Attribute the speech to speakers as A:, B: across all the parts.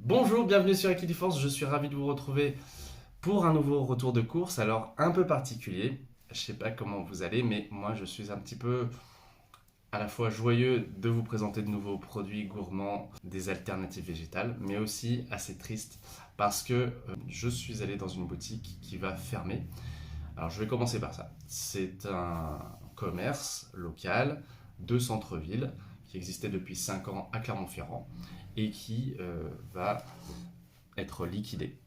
A: Bonjour, bienvenue sur Equidiforce, je suis ravi de vous retrouver pour un nouveau retour de course, alors un peu particulier. Je sais pas comment vous allez, mais moi je suis un petit peu à la fois joyeux de vous présenter de nouveaux produits gourmands, des alternatives végétales, mais aussi assez triste parce que je suis allé dans une boutique qui va fermer. Alors je vais commencer par ça. C'est un commerce local de centre-ville qui existait depuis 5 ans à Clermont-Ferrand et qui va être liquidé.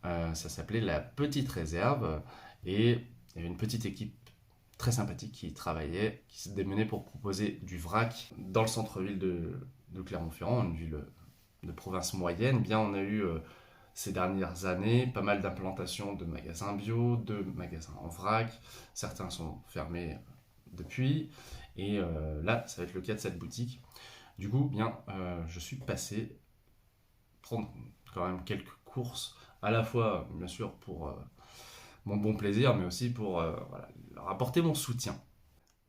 A: Ça s'appelait la Petite Réserve et il y avait une petite équipe très sympathique qui travaillait, qui se démenait pour proposer du vrac dans le centre-ville de Clermont-Ferrand, une ville de province moyenne. Bien, on a eu ces dernières années pas mal d'implantations de magasins bio, de magasins en vrac. Certains sont fermés depuis. Et là, ça va être le cas de cette boutique. Du coup, bien, je suis passé prendre quand même quelques courses, à la fois, bien sûr, pour mon bon plaisir, mais aussi pour voilà, leur apporter mon soutien.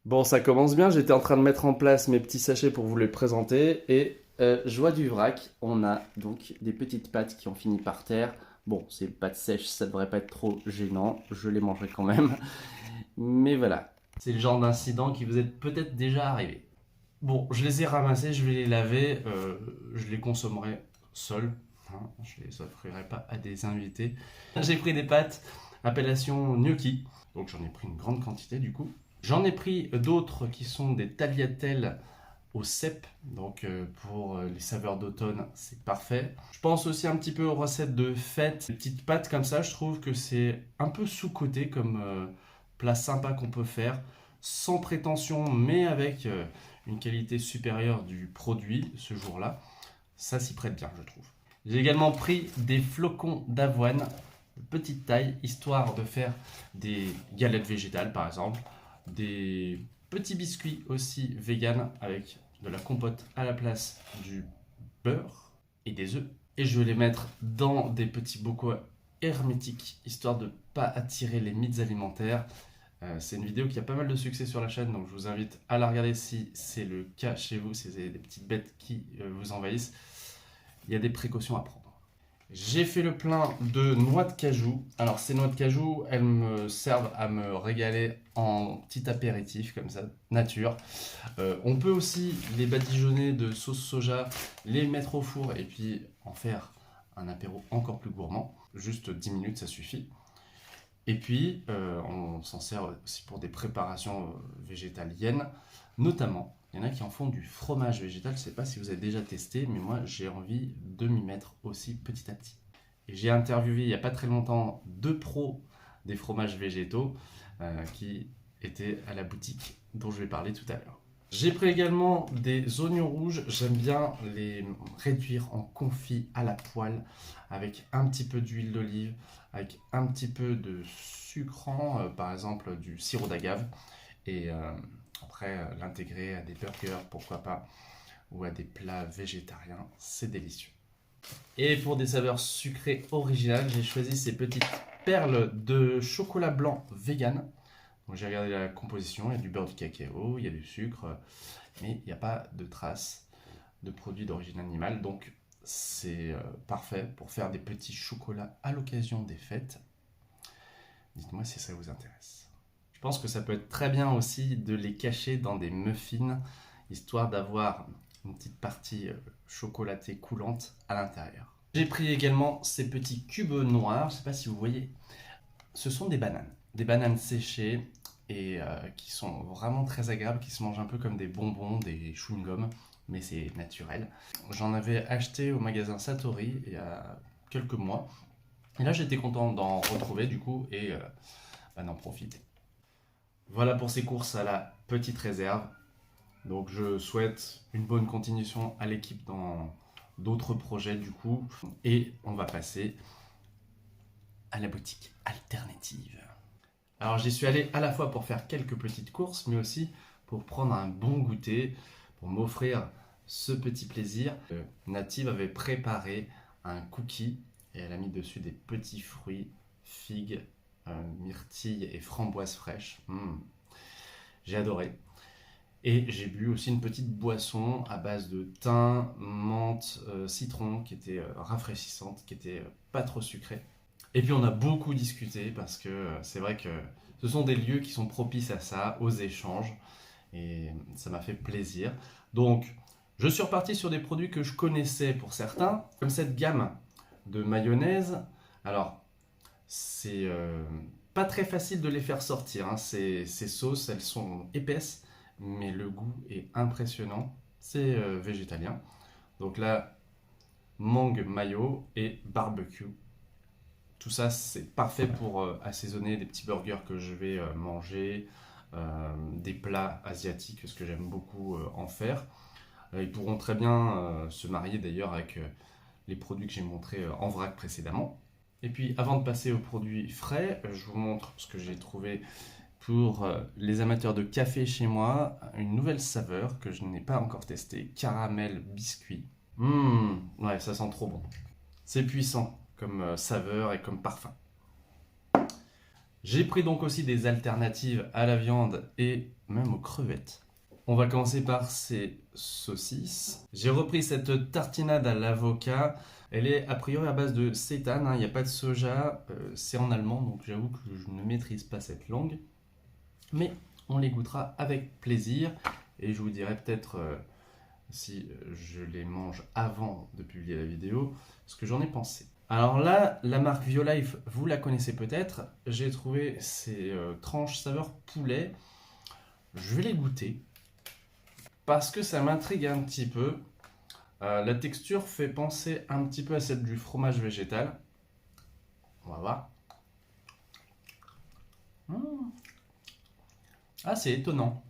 A: Bon, ça commence bien, j'étais en train de mettre en place mes petits sachets pour vous les présenter, et je vois du vrac, on a donc des petites pâtes qui ont fini par terre. Bon, ces pâtes sèches, ça devrait pas être trop gênant, je les mangerai quand même, mais voilà. C'est le genre d'incident qui vous est peut-être déjà arrivé. Bon, je les ai ramassés, je vais les laver, je les consommerai seul, hein, je les offrirai pas à des invités. J'ai pris des pâtes appellation gnocchi, donc j'en ai pris une grande quantité du coup. J'en ai pris d'autres qui sont des tagliatelles au cèpe, donc pour les saveurs d'automne, c'est parfait. Je pense aussi un petit peu aux recettes de fête, des petites pâtes comme ça, je trouve que c'est un peu sous-coté comme plat sympa qu'on peut faire, sans prétention, mais avec une qualité supérieure du produit ce jour-là. Ça s'y prête bien, je trouve. J'ai également pris des flocons d'avoine de petite taille, histoire de faire des galettes végétales par exemple, des petits biscuits aussi vegan avec de la compote à la place du beurre et des œufs. Et je vais les mettre dans des petits bocaux hermétiques, histoire de ne pas attirer les mythes alimentaires. C'est une vidéo qui a pas mal de succès sur la chaîne, donc je vous invite à la regarder si c'est le cas chez vous, si vous avez des petites bêtes qui vous envahissent. Il y a des précautions à prendre. J'ai fait le plein de noix de cajou. Alors ces noix de cajou, elles me servent à me régaler en petit apéritif comme ça, nature. On peut aussi les badigeonner de sauce soja, les mettre au four et puis en faire un apéro encore plus gourmand. Juste 10 minutes, ça suffit. Et puis, on s'en sert aussi pour des préparations végétaliennes, notamment, il y en a qui en font du fromage végétal. Je ne sais pas si vous avez déjà testé, mais moi, j'ai envie de m'y mettre aussi petit à petit. Et j'ai interviewé il n'y a pas très longtemps deux pros des fromages végétaux qui étaient à la boutique dont je vais parler tout à l'heure. J'ai pris également des oignons rouges. J'aime bien les réduire en confit à la poêle avec un petit peu d'huile d'olive, avec un petit peu de sucrant, par exemple du sirop d'agave, et après l'intégrer à des burgers, pourquoi pas, ou à des plats végétariens. C'est délicieux. Et pour des saveurs sucrées originales, j'ai choisi ces petites perles de chocolat blanc vegan. Donc j'ai regardé la composition, il y a du beurre de cacao, il y a du sucre, mais il n'y a pas de traces de produits d'origine animale. Donc c'est parfait pour faire des petits chocolats à l'occasion des fêtes. Dites-moi si ça vous intéresse. Je pense que ça peut être très bien aussi de les cacher dans des muffins, histoire d'avoir une petite partie chocolatée coulante à l'intérieur. J'ai pris également ces petits cubes noirs, je ne sais pas si vous voyez. Ce sont des bananes séchées et qui sont vraiment très agréables, qui se mangent un peu comme des bonbons, des chewing-gums, mais c'est naturel. J'en avais acheté au magasin Satori il y a quelques mois. Et là, j'étais content d'en retrouver du coup et d'en profiter. Voilà pour ces courses à la petite réserve. Donc je souhaite une bonne continuation à l'équipe dans d'autres projets du coup. Et on va passer à la boutique alternative. Alors j'y suis allé à la fois pour faire quelques petites courses, mais aussi pour prendre un bon goûter, pour m'offrir ce petit plaisir. Native avait préparé un cookie et elle a mis dessus des petits fruits, figues, myrtilles et framboises fraîches. J'ai adoré. Et j'ai bu aussi une petite boisson à base de thym, menthe, citron, qui était rafraîchissante, qui était pas trop sucrée. Et puis on a beaucoup discuté parce que c'est vrai que ce sont des lieux qui sont propices à ça, aux échanges, et ça m'a fait plaisir. Donc je suis reparti sur des produits que je connaissais pour certains, comme cette gamme de mayonnaise. Alors c'est pas très facile de les faire sortir, hein. Ces sauces, elles sont épaisses, mais le goût est impressionnant. C'est végétalien. Donc là, mangue mayo et barbecue. Tout ça, c'est parfait pour assaisonner des petits burgers que je vais manger, des plats asiatiques, ce que j'aime beaucoup en faire. Ils pourront très bien se marier d'ailleurs avec les produits que j'ai montrés en vrac précédemment. Et puis, avant de passer aux produits frais, je vous montre ce que j'ai trouvé pour les amateurs de café chez moi. Une nouvelle saveur que je n'ai pas encore testée, caramel biscuit. Ouais, ça sent trop bon. C'est puissant comme saveur et comme parfum. J'ai pris donc aussi des alternatives à la viande et même aux crevettes. On va commencer par ces saucisses. J'ai repris cette tartinade à l'avocat. Elle est a priori à base de seitan, hein, il n'y a pas de soja, c'est en allemand, donc j'avoue que je ne maîtrise pas cette langue. Mais on les goûtera avec plaisir et je vous dirai peut-être si je les mange avant de publier la vidéo ce que j'en ai pensé. Alors là, la marque Violife, vous la connaissez peut-être. J'ai trouvé ces tranches saveur poulet. Je vais les goûter parce que ça m'intrigue un petit peu. La texture fait penser un petit peu à celle du fromage végétal. On va voir. Ah, c'est étonnant.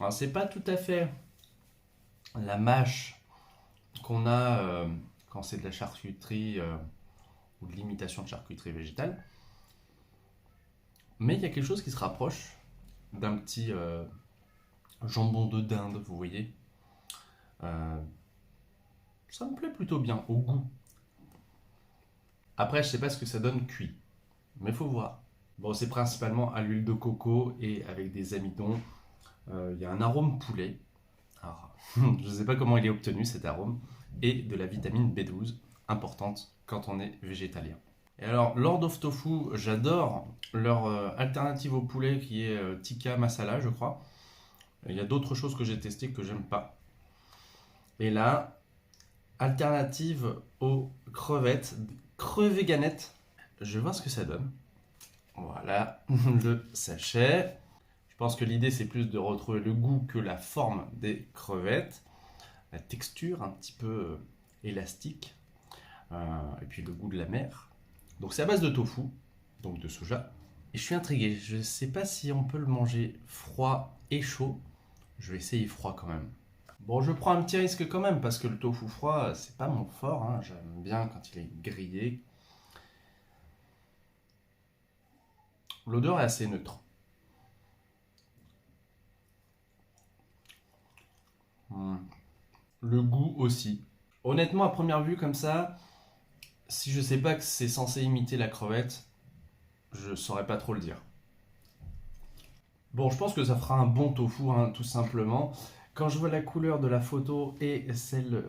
A: Alors, c'est pas tout à fait la mâche qu'on a quand c'est de la charcuterie ou de l'imitation de charcuterie végétale. Mais il y a quelque chose qui se rapproche d'un petit jambon de dinde, vous voyez. Ça me plaît plutôt bien au goût. Après, je sais pas ce que ça donne cuit, mais faut voir. Bon, c'est principalement à l'huile de coco et avec des amidons. Il y a un arôme poulet. Alors, je ne sais pas comment il est obtenu cet arôme. Et de la vitamine B12, importante quand on est végétalien. Et alors, Lord of Tofu, j'adore leur alternative au poulet qui est tikka masala, je crois. Il y a d'autres choses que j'ai testées que j'aime pas. Et là, alternative aux crevettes, creveganettes. Je vais voir ce que ça donne. Voilà, le sachet. Je pense que l'idée c'est plus de retrouver le goût que la forme des crevettes. La texture un petit peu élastique. Et puis le goût de la mer. Donc c'est à base de tofu, donc de soja. Et je suis intrigué, je ne sais pas si on peut le manger froid et chaud. Je vais essayer froid quand même. Bon, je prends un petit risque quand même parce que le tofu froid, c'est pas mon fort, hein. J'aime bien quand il est grillé. L'odeur est assez neutre. Le goût aussi. Honnêtement, à première vue comme ça, si je sais pas que c'est censé imiter la crevette, je saurais pas trop le dire. Bon, je pense que ça fera un bon tofu, hein, tout simplement. Quand je vois la couleur de la photo et celle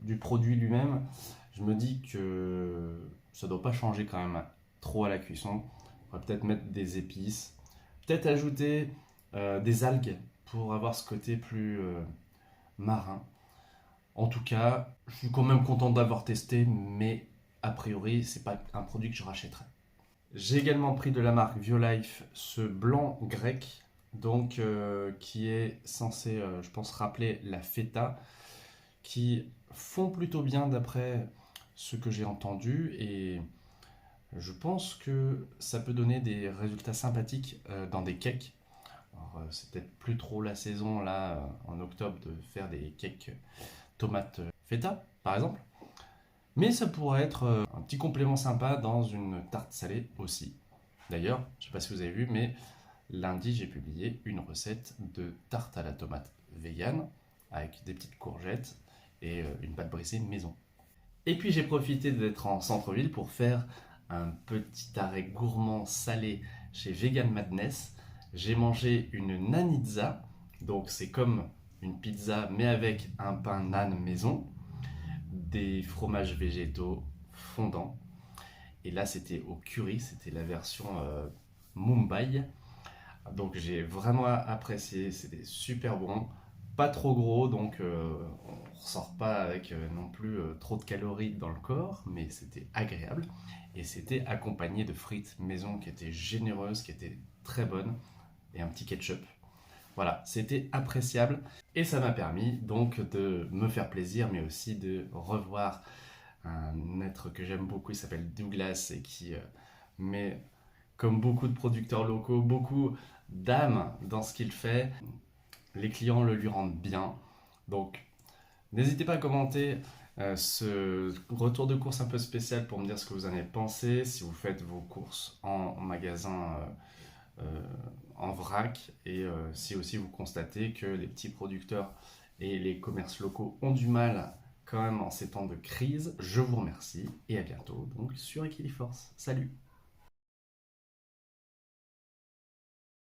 A: du produit lui-même, je me dis que ça doit pas changer quand même trop à la cuisson. On va peut-être mettre des épices, peut-être ajouter des algues pour avoir ce côté plus marin. En tout cas, je suis quand même content d'avoir testé, mais a priori, c'est pas un produit que je rachèterai. J'ai également pris de la marque Violife ce blanc grec, donc qui est censé, je pense, rappeler la feta, qui fond plutôt bien d'après ce que j'ai entendu, et je pense que ça peut donner des résultats sympathiques dans des cakes. Alors, c'est peut-être plus trop la saison là en octobre de faire des cakes tomates feta, par exemple. Mais ça pourrait être un petit complément sympa dans une tarte salée aussi. D'ailleurs, je ne sais pas si vous avez vu, mais lundi, j'ai publié une recette de tarte à la tomate vegan avec des petites courgettes et une pâte brisée maison. Et puis, j'ai profité d'être en centre-ville pour faire un petit arrêt gourmand salé chez Vegan Madness. J'ai mangé une nanitza. Donc c'est comme une pizza mais avec un pain naan maison, des fromages végétaux fondants. Et là c'était au curry, c'était la version Mumbai. Donc j'ai vraiment apprécié, c'était super bon. Pas trop gros, donc on ressort pas avec non plus trop de calories dans le corps, mais c'était agréable. Et c'était accompagné de frites maison qui étaient généreuses, qui étaient très bonnes, et un petit ketchup. Voilà, c'était appréciable. Et ça m'a permis donc de me faire plaisir, mais aussi de revoir un être que j'aime beaucoup, il s'appelle Douglas, et qui met, comme beaucoup de producteurs locaux, beaucoup d'âme dans ce qu'il fait. Les clients le lui rendent bien. Donc, n'hésitez pas à commenter ce retour de course un peu spécial pour me dire ce que vous en avez pensé, si vous faites vos courses en magasin en vrac, et si aussi vous constatez que les petits producteurs et les commerces locaux ont du mal quand même en ces temps de crise. Je vous remercie et à bientôt donc sur Equiliforce. Salut!